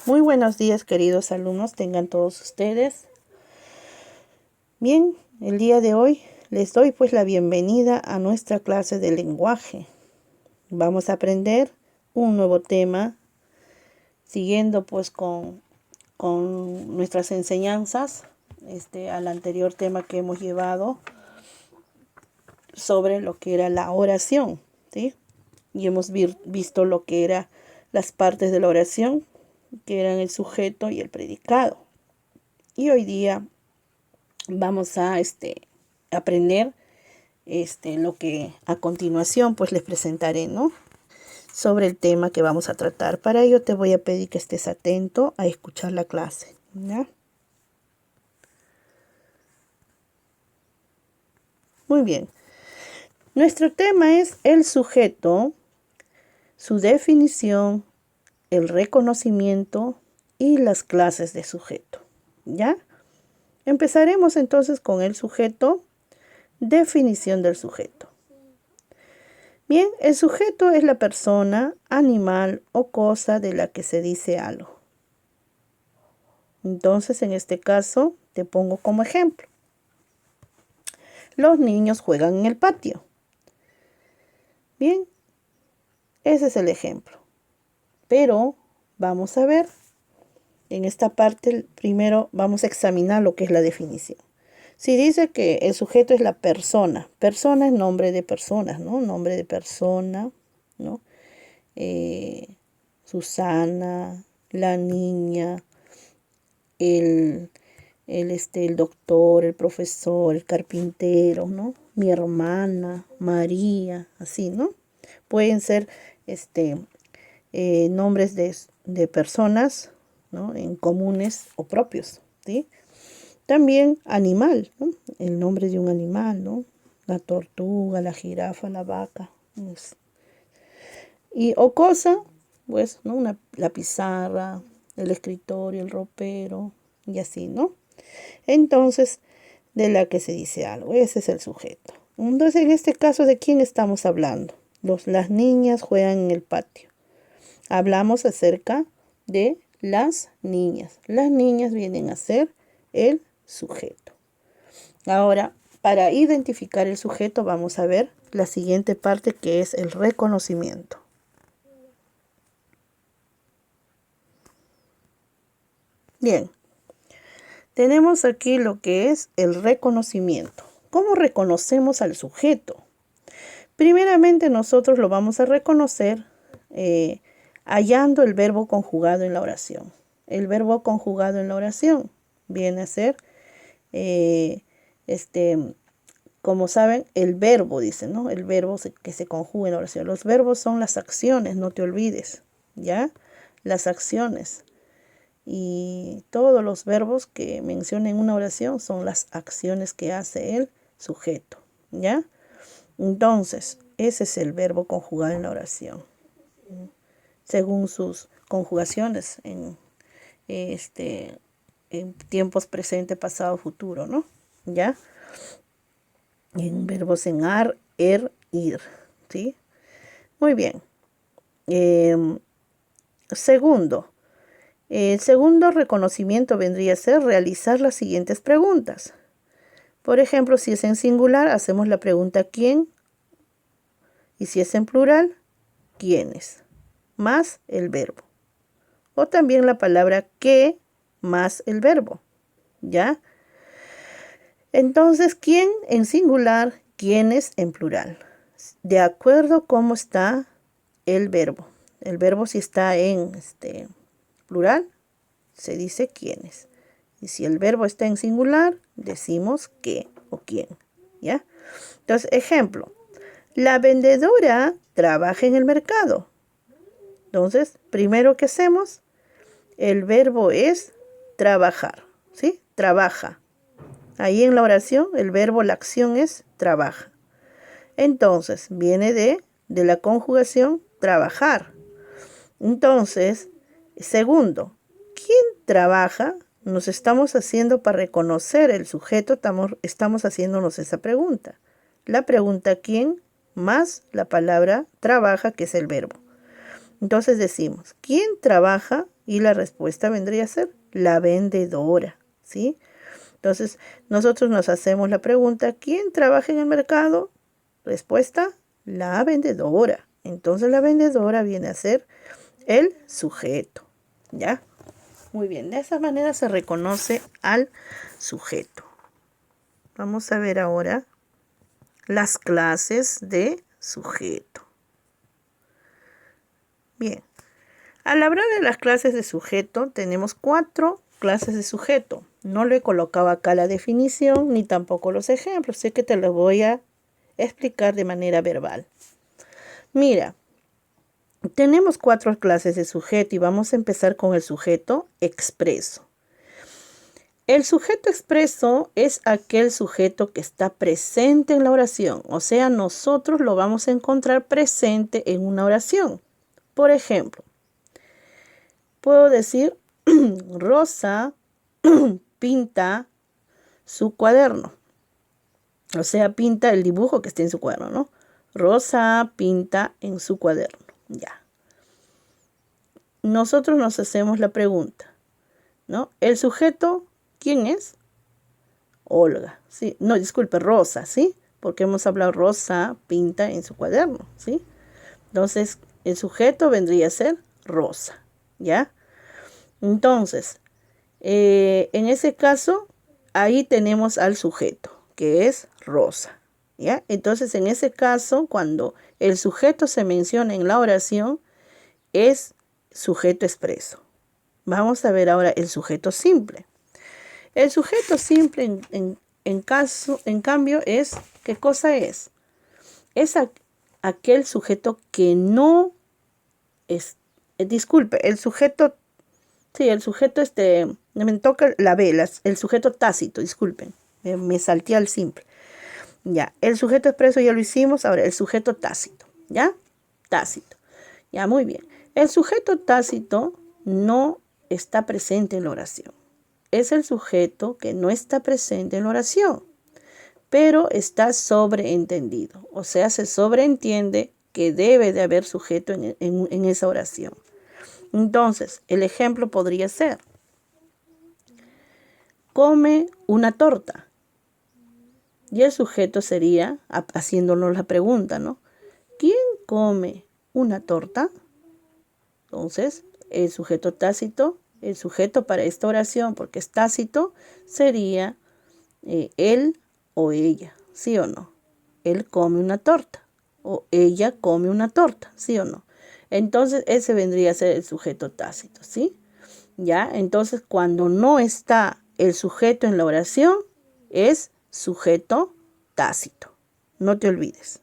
Muy buenos días, queridos alumnos, tengan todos ustedes. Bien, el día de hoy les doy pues la bienvenida a nuestra clase de lenguaje. Vamos a aprender un nuevo tema, siguiendo pues con nuestras enseñanzas al anterior tema que hemos llevado sobre lo que era la oración, ¿sí? Y hemos visto lo que eran las partes de la oración, que eran el sujeto y el predicado. Y hoy día vamos a aprender lo que a continuación pues les presentaré, ¿no? Sobre el tema que vamos a tratar. Para ello te voy a pedir que estés atento a escuchar la clase, ¿ya? Muy bien. Nuestro tema es el sujeto, su definición, el reconocimiento y las clases de sujeto, ¿ya? Empezaremos entonces con el sujeto, definición del sujeto. Bien, el sujeto es la persona, animal o cosa de la que se dice algo. Entonces, en este caso, te pongo como ejemplo. Los niños juegan en el patio. Bien, ese es el ejemplo. Pero vamos a ver, en esta parte, primero vamos a examinar lo que es la definición. Si dice que el sujeto es la persona, persona es nombre de personas, ¿no? Nombre de persona, ¿no? Susana, la niña, el doctor, el profesor, el carpintero, ¿no? Mi hermana, María, así, ¿no? Pueden ser nombres de personas, ¿no? En comunes o propios, ¿sí? También animal, ¿no? El nombre de un animal, ¿no? La tortuga, la jirafa, la vaca. Pues. O cosa, pues, ¿no? La pizarra, el escritorio, el ropero, y así, ¿no? Entonces, de la que se dice algo, ese es el sujeto. Entonces, en este caso, ¿de quién estamos hablando? Las niñas juegan en el patio. Hablamos acerca de las niñas. Las niñas vienen a ser el sujeto. Ahora, para identificar el sujeto, vamos a ver la siguiente parte, que es el reconocimiento. Bien, tenemos aquí lo que es el reconocimiento. ¿Cómo reconocemos al sujeto? Primeramente, nosotros lo vamos a reconocer hallando el verbo conjugado en la oración. El verbo conjugado en la oración viene a ser como saben, el verbo, dice, ¿no? El verbo que se conjuga en la oración. Los verbos son las acciones, no te olvides, ¿ya? Las acciones. Y todos los verbos que mencionen en una oración son las acciones que hace el sujeto, ¿ya? Entonces, ese es el verbo conjugado en la oración, según sus conjugaciones en tiempos presente, pasado, futuro, ¿no? ¿Ya? En verbos en ar, ir, ¿sí? Muy bien. Segundo, el segundo reconocimiento vendría a ser realizar las siguientes preguntas. Por ejemplo, si es en singular, hacemos la pregunta ¿quién? Y si es en plural, ¿quiénes? Más el verbo. O también la palabra qué más el verbo, ¿ya? Entonces, ¿quién en singular? ¿Quiénes en plural? De acuerdo cómo está el verbo. El verbo si está en plural, se dice quiénes. Y si el verbo está en singular, decimos qué o quién, ¿ya? Entonces, ejemplo. La vendedora trabaja en el mercado. Entonces, primero que hacemos, el verbo es trabajar, ¿sí? Trabaja. Ahí en la oración, el verbo, la acción es trabaja. Entonces, viene de la conjugación trabajar. Entonces, segundo, ¿quién trabaja? Nos estamos haciendo para reconocer el sujeto, estamos haciéndonos esa pregunta. La pregunta ¿quién? Más la palabra trabaja, que es el verbo. Entonces decimos, ¿quién trabaja? Y la respuesta vendría a ser la vendedora, ¿sí? Entonces, nosotros nos hacemos la pregunta, ¿quién trabaja en el mercado? Respuesta, la vendedora. Entonces, la vendedora viene a ser el sujeto, ¿ya? Muy bien, de esa manera se reconoce al sujeto. Vamos a ver ahora las clases de sujeto. Bien, al hablar de las clases de sujeto, tenemos 4 clases de sujeto. No le he colocado acá la definición ni tampoco los ejemplos, sé que te los voy a explicar de manera verbal. Mira, tenemos 4 clases de sujeto y vamos a empezar con el sujeto expreso. El sujeto expreso es aquel sujeto que está presente en la oración, o sea, nosotros lo vamos a encontrar presente en una oración. Por ejemplo, puedo decir, Rosa pinta su cuaderno. O sea, pinta el dibujo que está en su cuaderno, ¿no? Rosa pinta en su cuaderno. Ya. Nosotros nos hacemos la pregunta, ¿no? El sujeto, ¿quién es? Olga, ¿sí? No, disculpe, Rosa, ¿sí? Porque hemos hablado Rosa pinta en su cuaderno, ¿sí? Entonces, el sujeto vendría a ser Rosa, ¿ya? Entonces, en ese caso, ahí tenemos al sujeto, que es Rosa, ¿ya? Entonces, en ese caso, cuando el sujeto se menciona en la oración, es sujeto expreso. Vamos a ver ahora el sujeto simple. El sujeto simple, en cambio, es, ¿qué cosa es? Es aquel sujeto que no es, disculpe, el sujeto, sí, el sujeto, me toca la vela, el sujeto tácito, disculpen, me salté al simple. Ya, el sujeto expreso ya lo hicimos, ahora el sujeto tácito, ¿ya? Tácito, ya, muy bien. El sujeto tácito no está presente en la oración. Es el sujeto que no está presente en la oración, pero está sobreentendido. O sea, se sobreentiende que debe de haber sujeto en esa oración. Entonces, el ejemplo podría ser, come una torta. Y el sujeto sería, haciéndonos la pregunta, ¿no? ¿Quién come una torta? Entonces, el sujeto tácito, el sujeto para esta oración, porque es tácito, sería él o ella, ¿sí o no? Él come una torta o ella come una torta, ¿sí o no? Entonces, ese vendría a ser el sujeto tácito, ¿sí? ¿Ya? Entonces, cuando no está el sujeto en la oración, es sujeto tácito. No te olvides.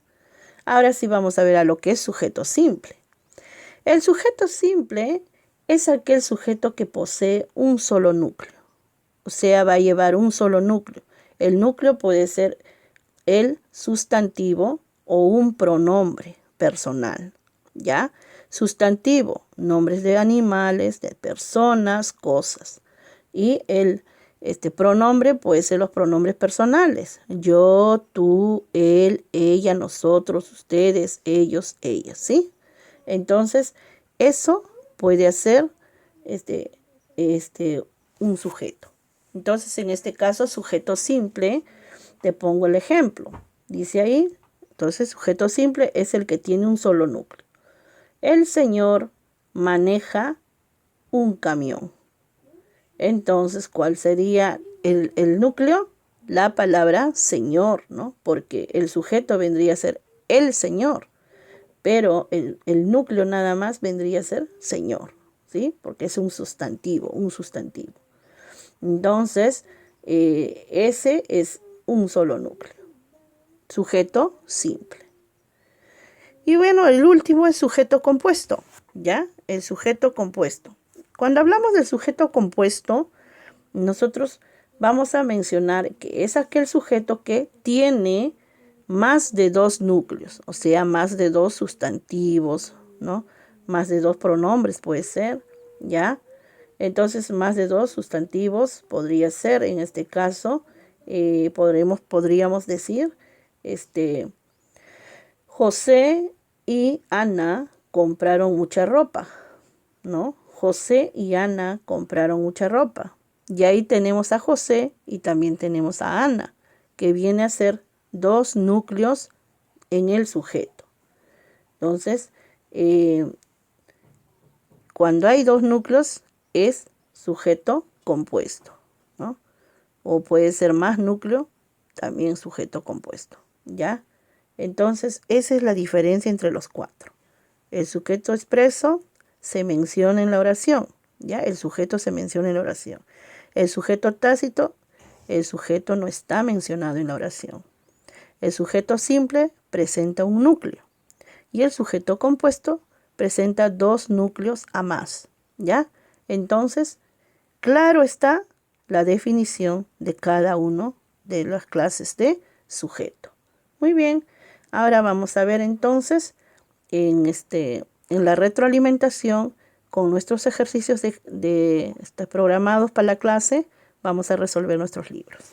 Ahora sí vamos a ver a lo que es sujeto simple. El sujeto simple es aquel sujeto que posee un solo núcleo. O sea, va a llevar un solo núcleo. El núcleo puede ser el sustantivo o un pronombre personal, ¿ya? Sustantivo, nombres de animales, de personas, cosas. Y el pronombre puede ser los pronombres personales. Yo, tú, él, ella, nosotros, ustedes, ellos, ellas, ¿sí? Entonces, eso puede ser un sujeto. Entonces, en este caso, sujeto simple, te pongo el ejemplo. Dice ahí, entonces, sujeto simple es el que tiene un solo núcleo. El señor maneja un camión. Entonces, ¿cuál sería el núcleo? La palabra señor, ¿no? Porque el sujeto vendría a ser el señor, pero el núcleo nada más vendría a ser señor, ¿sí? Porque es un sustantivo, un sustantivo. Entonces, ese es un solo núcleo. Sujeto simple. Y bueno, el último es sujeto compuesto, ¿ya? El sujeto compuesto. Cuando hablamos del sujeto compuesto, nosotros vamos a mencionar que es aquel sujeto que tiene más de 2 núcleos, o sea, más de 2 sustantivos, ¿no? Más de 2 pronombres puede ser, ¿ya? Entonces, más de 2 sustantivos podría ser, en este caso, podríamos decir, José y Ana compraron mucha ropa, ¿no? José y Ana compraron mucha ropa. Y ahí tenemos a José y también tenemos a Ana, que viene a ser dos núcleos en el sujeto. Entonces, cuando hay dos núcleos es sujeto compuesto, ¿no? O puede ser más núcleo, también sujeto compuesto, ¿ya? Entonces, esa es la diferencia entre los cuatro. El sujeto expreso se menciona en la oración, ¿ya? El sujeto se menciona en la oración. El sujeto tácito, el sujeto no está mencionado en la oración. El sujeto simple presenta un núcleo y el sujeto compuesto presenta dos núcleos a más, ¿ya? Entonces, claro está la definición de cada uno de las clases de sujeto. Muy bien, ahora vamos a ver entonces en la retroalimentación con nuestros ejercicios programados para la clase, vamos a resolver nuestros libros.